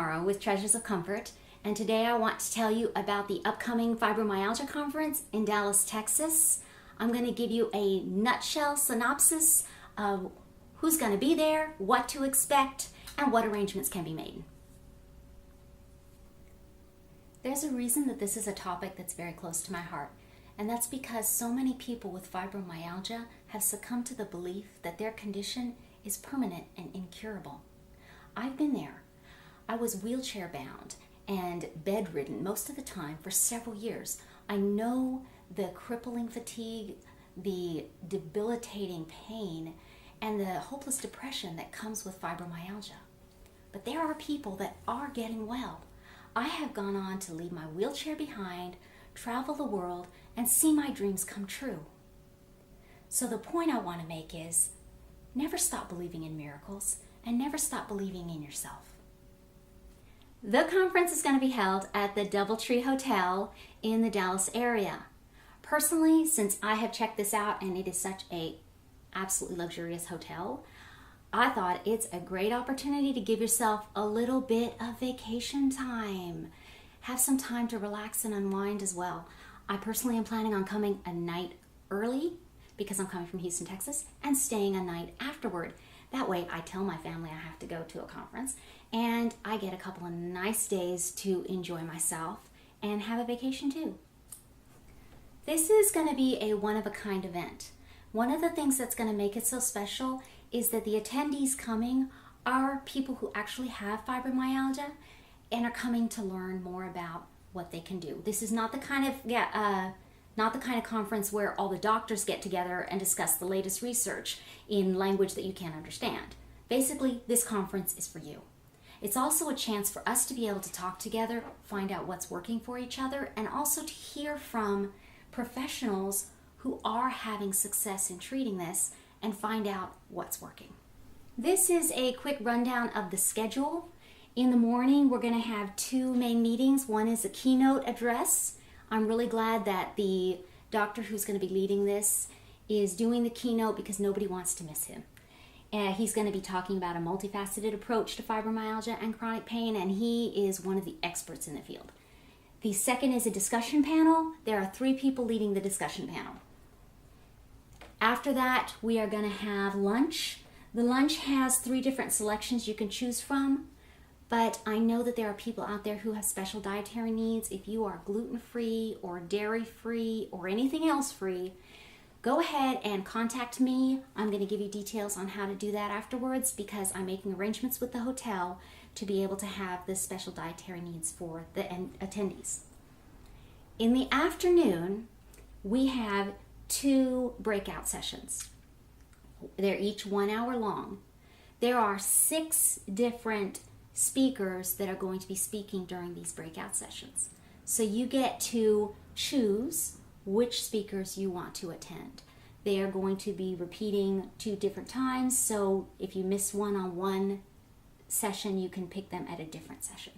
tomorrow with Treasures of Comfort, and today I want to tell you about the upcoming Fibromyalgia conference in Dallas, Texas. I'm going to give you a nutshell synopsis of who's going to be there, what to expect, and what arrangements can be made. There's a reason that this is a topic that's very close to my heart, and that's because so many people with fibromyalgia have succumbed to the belief that their condition is permanent and incurable. I've been there. I was wheelchair bound and bedridden most of the time for several years. I know the crippling fatigue, the debilitating pain, and the hopeless depression that comes with fibromyalgia. But there are people that are getting well. I have gone on to leave my wheelchair behind, travel the world, and see my dreams come true. So the point I want to make is, never stop believing in miracles and never stop believing in yourself. The conference is going to be held at the DoubleTree Hotel in the Dallas area. Personally, since I have checked this out and it is such a absolutely luxurious hotel, I thought it's a great opportunity to give yourself a little bit of vacation time. Have some time to relax and unwind as well. I personally am planning on coming a night early because I'm coming from Houston, Texas, and staying a night afterward. That way I tell my family I have to go to a conference and I get a couple of nice days to enjoy myself and have a vacation too. This is going to be a one-of-a-kind event. One of the things that's going to make it so special is that the attendees coming are people who actually have fibromyalgia and are coming to learn more about what they can do. This is not the kind of conference where all the doctors get together and discuss the latest research in language that you can't understand. Basically, this conference is for you. It's also a chance for us to be able to talk together, find out what's working for each other, and also to hear from professionals who are having success in treating this and find out what's working. This is a quick rundown of the schedule. In the morning, we're going to have two main meetings. One is a keynote address. I'm really glad that the doctor who's going to be leading this is doing the keynote because nobody wants to miss him. He's going to be talking about a multifaceted approach to fibromyalgia and chronic pain, and he is one of the experts in the field. The second is a discussion panel. There are 3 people leading the discussion panel. After that, we are going to have lunch. The lunch has 3 different selections you can choose from, but I know that there are people out there who have special dietary needs. If you are gluten-free or dairy-free or anything else free, go ahead and contact me. I'm going to give you details on how to do that afterwards because I'm making arrangements with the hotel to be able to have the special dietary needs for the attendees. In the afternoon, we have 2 breakout sessions. They're each 1 hour long. There are 6 different speakers that are going to be speaking during these breakout sessions. So you get to choose which speakers you want to attend. They are going to be repeating 2 different times, so if you miss one on one session, you can pick them at a different session.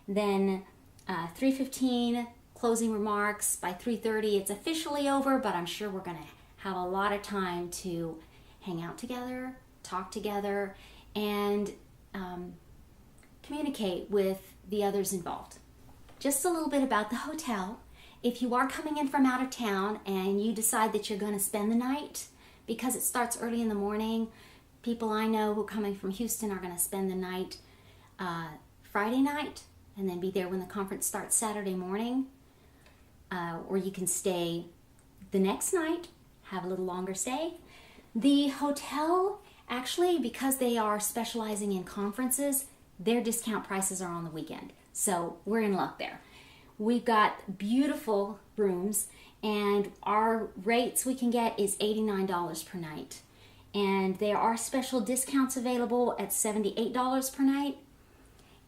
Then 3:15, closing remarks. By 3:30, it's officially over, but I'm sure we're going to have a lot of time to hang out together, talk together, and communicate with the others involved. Just a little bit about the hotel. If you are coming in from out of town and you decide that you're going to spend the night, because it starts early in the morning, people I know who are coming from Houston are going to spend the night Friday night and then be there when the conference starts Saturday morning. Or you can stay the next night, have a little longer stay. The hotel, actually, because they are specializing in conferences, their discount prices are on the weekend. So we're in luck there. We've got beautiful rooms, and our rates we can get is $89 per night. And there are special discounts available at $78 per night.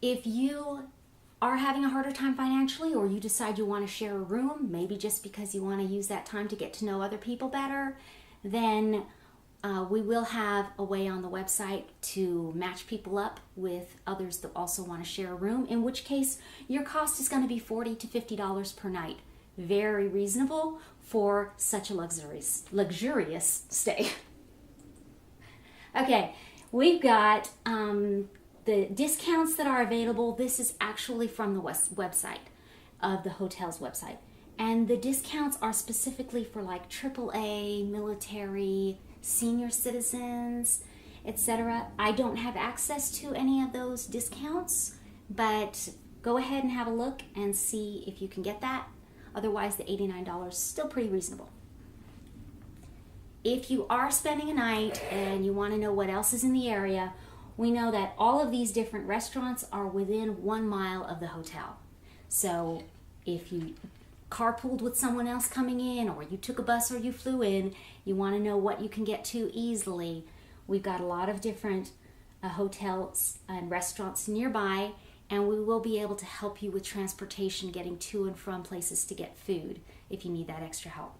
If you are having a harder time financially, or you decide you want to share a room, maybe just because you want to use that time to get to know other people better, then we will have a way on the website to match people up with others that also want to share a room, in which case your cost is going to be $40 to $50 per night. Very reasonable for such a luxurious stay. Okay, we've got the discounts that are available, this is actually from the website of the hotel's website. And the discounts are specifically for like AAA, military, senior citizens, etc. I don't have access to any of those discounts, but go ahead and have a look and see if you can get that. Otherwise, the $89 is still pretty reasonable. If you are spending a night and you want to know what else is in the area, we know that all of these different restaurants are within 1 mile of the hotel. So if you carpooled with someone else coming in, or you took a bus or you flew in, you want to know what you can get to easily, we've got a lot of different hotels and restaurants nearby, and we will be able to help you with transportation getting to and from places to get food if you need that extra help.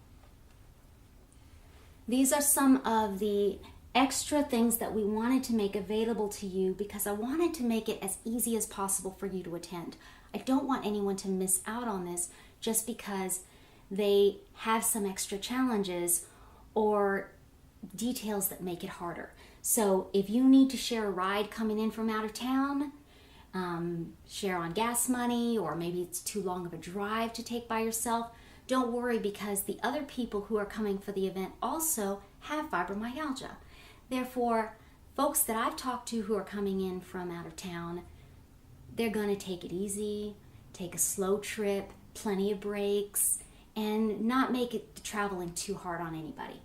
These are some of the extra things that we wanted to make available to you because I wanted to make it as easy as possible for you to attend. I don't want anyone to miss out on this just because they have some extra challenges or details that make it harder. So if you need to share a ride coming in from out of town, share on gas money, or maybe it's too long of a drive to take by yourself, don't worry, because the other people who are coming for the event also have fibromyalgia. Therefore, folks that I've talked to who are coming in from out of town, they're going to take it easy, take a slow trip, plenty of breaks, and not make it traveling too hard on anybody.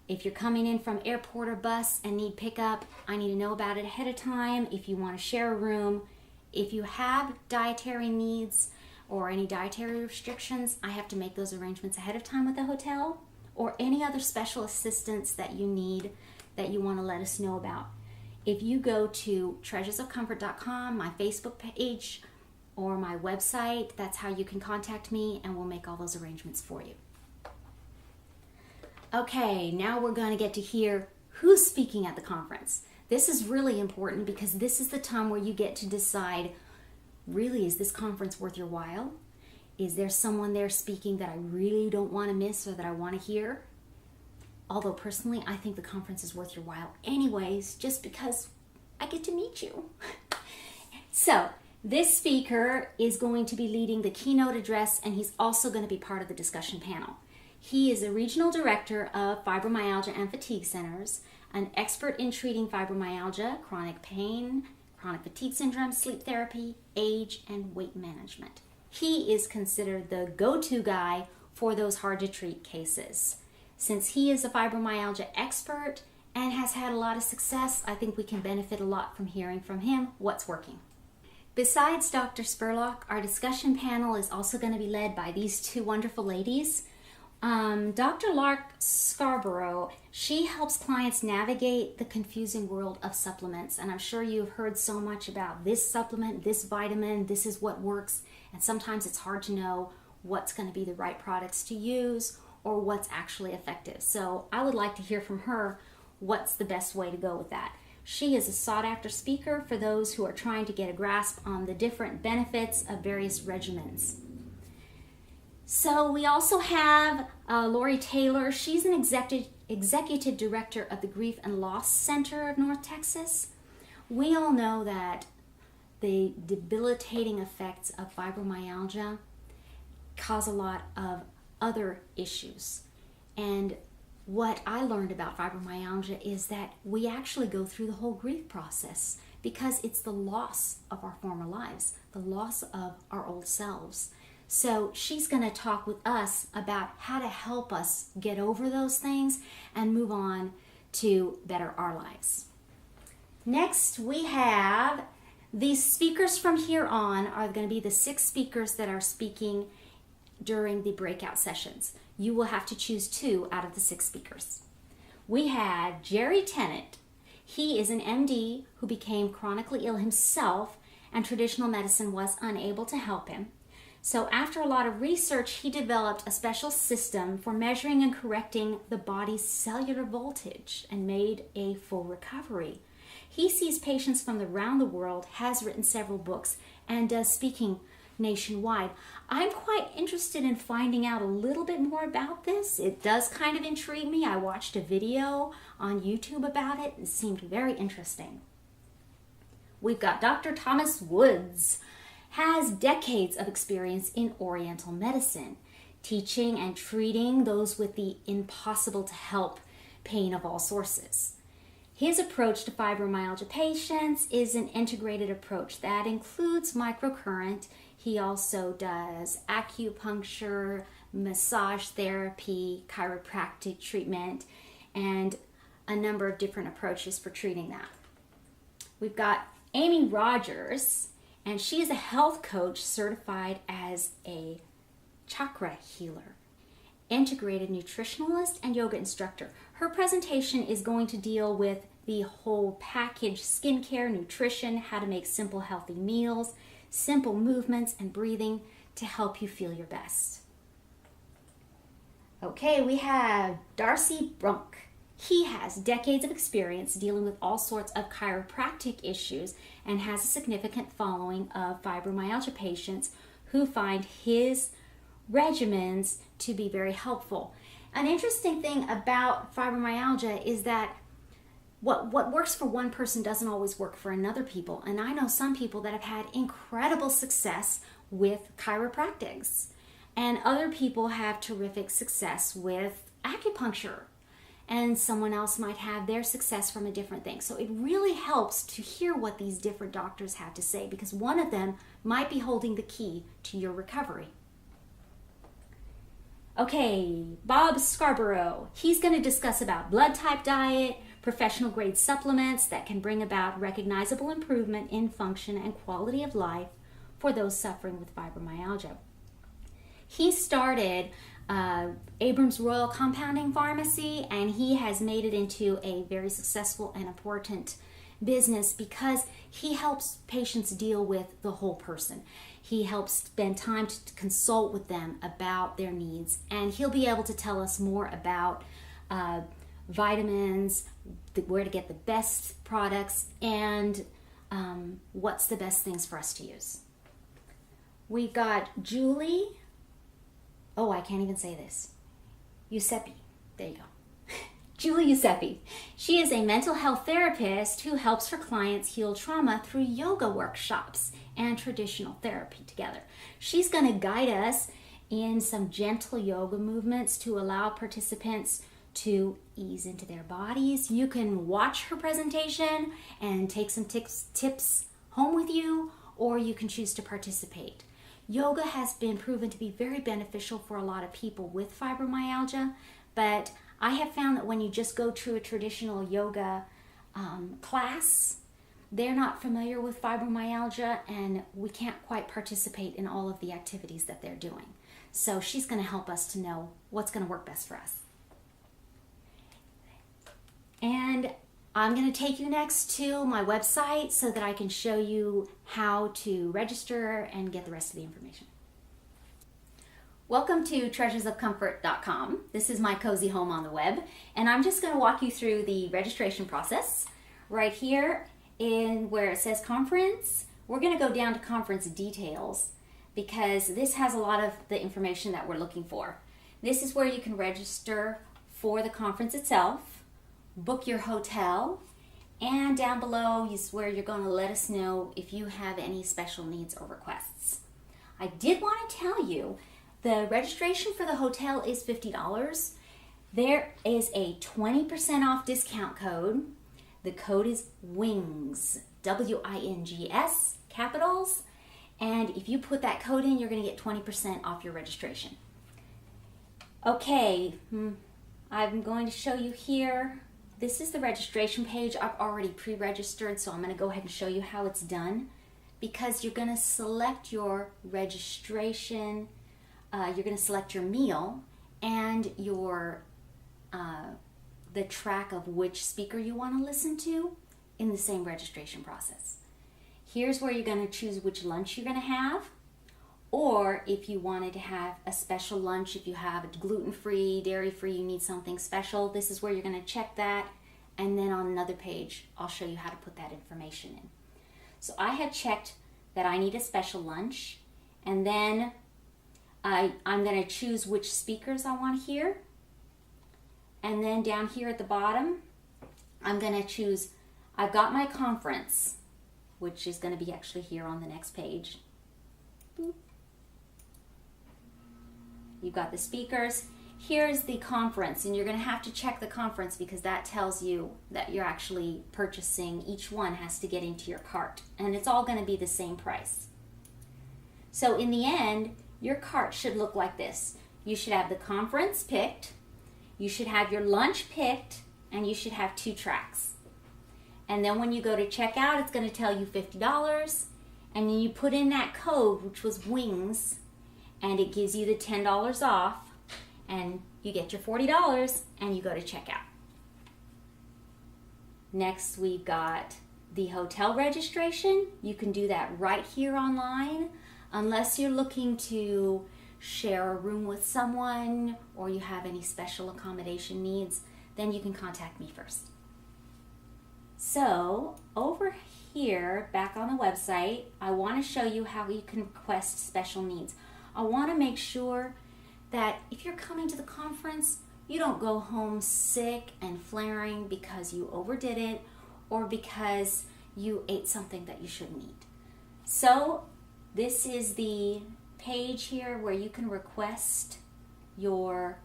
If you're coming in from airport or bus and need pickup, I need to know about it ahead of time. If you want to share a room, if you have dietary needs or any dietary restrictions, I have to make those arrangements ahead of time with the hotel, or any other special assistance that you need that you want to let us know about. If you go to treasuresofcomfort.com, my Facebook page, or my website, that's how you can contact me, and we'll make all those arrangements for you. Okay, now we're going to get to hear who's speaking at the conference. This is really important because this is the time where you get to decide, really, is this conference worth your while? Is there someone there speaking that I really don't want to miss or that I want to hear? Although personally, I think the conference is worth your while anyways, just because I get to meet you. So, this speaker is going to be leading the keynote address, and he's also going to be part of the discussion panel. He is a regional director of Fibromyalgia and Fatigue Centers, an expert in treating fibromyalgia, chronic pain, chronic fatigue syndrome, sleep therapy, age, and weight management. He is considered the go-to guy for those hard-to-treat cases. Since he is a fibromyalgia expert and has had a lot of success, I think we can benefit a lot from hearing from him what's working. Besides Dr. Spurlock, our discussion panel is also going to be led by these two wonderful ladies. Dr. Lark Scarborough, she helps clients navigate the confusing world of supplements, and I'm sure you've heard so much about this supplement, this vitamin, this is what works, and sometimes it's hard to know what's going to be the right products to use or what's actually effective. So I would like to hear from her what's the best way to go with that. She is a sought-after speaker for those who are trying to get a grasp on the different benefits of various regimens. So we also have Lori Taylor. She's an executive director of the Grief and Loss Center of North Texas. We all know that the debilitating effects of fibromyalgia cause a lot of other issues. And what I learned about fibromyalgia is that we actually go through the whole grief process because it's the loss of our former lives, the loss of our old selves. So she's going to talk with us about how to help us get over those things and move on to better our lives. Next, we have these speakers from here on are going to be the 6 speakers that are speaking during the breakout sessions. You will have to choose 2 out of the 6 speakers. We had Jerry Tenant. He is an MD who became chronically ill himself, and traditional medicine was unable to help him. So after a lot of research, he developed a special system for measuring and correcting the body's cellular voltage and made a full recovery. He sees patients from around the world, has written several books, and does speaking nationwide. I'm quite interested in finding out a little bit more about this. It does kind of intrigue me. I watched a video on YouTube about it. It seemed very interesting. We've got Dr. Thomas Woods, has decades of experience in Oriental medicine, teaching and treating those with the impossible to help pain of all sources. His approach to fibromyalgia patients is an integrated approach that includes microcurrent. He also does acupuncture, massage therapy, chiropractic treatment, and a number of different approaches for treating that. We've got Amy Rogers, and she is a health coach certified as a chakra healer, integrated nutritionalist, and yoga instructor. Her presentation is going to deal with the whole package: skincare, nutrition, how to make simple healthy meals, simple movements and breathing to help you feel your best. Okay, we have Darcy Brooke. He has decades of experience dealing with all sorts of chiropractic issues and has a significant following of fibromyalgia patients who find his regimens to be very helpful. An interesting thing about fibromyalgia is that what works for one person doesn't always work for another people. And I know some people that have had incredible success with chiropractics, and other people have terrific success with acupuncture, and someone else might have their success from a different thing. So it really helps to hear what these different doctors have to say, because one of them might be holding the key to your recovery. Okay, Bob Scarborough. He's going to discuss about blood type diet, professional grade supplements that can bring about recognizable improvement in function and quality of life for those suffering with fibromyalgia. He started Abrams Royal Compounding Pharmacy, and he has made it into a very successful and important business because he helps patients deal with the whole person. He helps spend time to consult with them about their needs, and he'll be able to tell us more about vitamins, where to get the best products, and what's the best things for us to use. We got Julie, I can't even say this, Giuseppe, there you go. Julie Giuseppe. She is a mental health therapist who helps her clients heal trauma through yoga workshops and traditional therapy together. She's going to guide us in some gentle yoga movements to allow participants to ease into their bodies. You can watch her presentation and take some tips home with you, or you can choose to participate. Yoga has been proven to be very beneficial for a lot of people with fibromyalgia, but I have found that when you just go to a traditional yoga class, they're not familiar with fibromyalgia, and we can't quite participate in all of the activities that they're doing. So she's going to help us to know what's going to work best for us. And I'm going to take you next to my website so that I can show you how to register and get the rest of the information. Welcome to treasuresofcomfort.com. This is my cozy home on the web, and I'm just going to walk you through the registration process. Right here in where it says conference, we're going to go down to conference details because this has a lot of the information that we're looking for. This is where you can register for the conference itself, book your hotel, and down below is where you're going to let us know if you have any special needs or requests. I did want to tell you the registration for the hotel is $50. There is a 20% off discount code. The code is WINGS, W-I-N-G-S, capitals. And if you put that code in, you're going to get 20% off your registration. Okay, I'm going to show you here. This is the registration page. I've already pre-registered, so I'm going to go ahead and show you how it's done. Because you're going to select your registration, you're going to select your meal and your the track of which speaker you want to listen to in the same registration process. Here's where you're going to choose which lunch you're going to have, or if you wanted to have a special lunch, if you have a gluten-free, dairy-free, you need something special, this is where you're going to check that, and then on another page I'll show you how to put that information in. So I have checked that I need a special lunch, and then I'm going to choose which speakers I want to hear. And then down here at the bottom, I'm going to choose, I've got my conference. which is going to be actually here on the next page. Boop. You've got the speakers. Here's the conference, and you're going to have to check the conference because that tells you that you're actually purchasing. Each one has to get into your cart, and it's all going to be the same price. So in the end, your cart should look like this. You should have the conference picked, you should have your lunch picked, and you should have 2 tracks. And then when you go to checkout, it's going to tell you $50, and then you put in that code, which was WINGS, and it gives you the $10 off, and you get your $40, and you go to checkout. Next, we've got the hotel registration. You can do that right here online, unless you're looking to share a room with someone or you have any special accommodation needs, then you can contact me first. So over here, back on the website, I want to show you how you can request special needs. I want to make sure that if you're coming to the conference, you don't go home sick and flaring because you overdid it or because you ate something that you shouldn't eat. So this is the page here where you can request your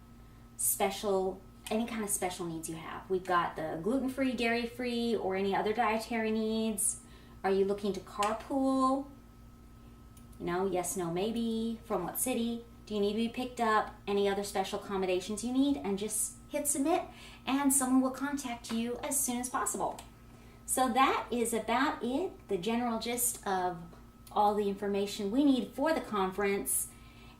special, any kind of special needs you have. We've got the gluten-free, dairy-free, or any other dietary needs. Are you looking to carpool? You know, yes, no, maybe. From what city? Do you need to be picked up? Any other special accommodations you need? And just hit submit, and someone will contact you as soon as possible. So that is about it, the general gist of all the information we need for the conference.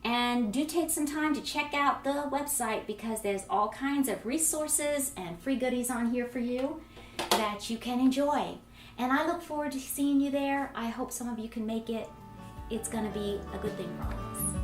And do take some time to check out the website because there's all kinds of resources and free goodies on here for you that you can enjoy. And I look forward to seeing you there. I hope some of you can make it. It's going to be a good thing for all of us.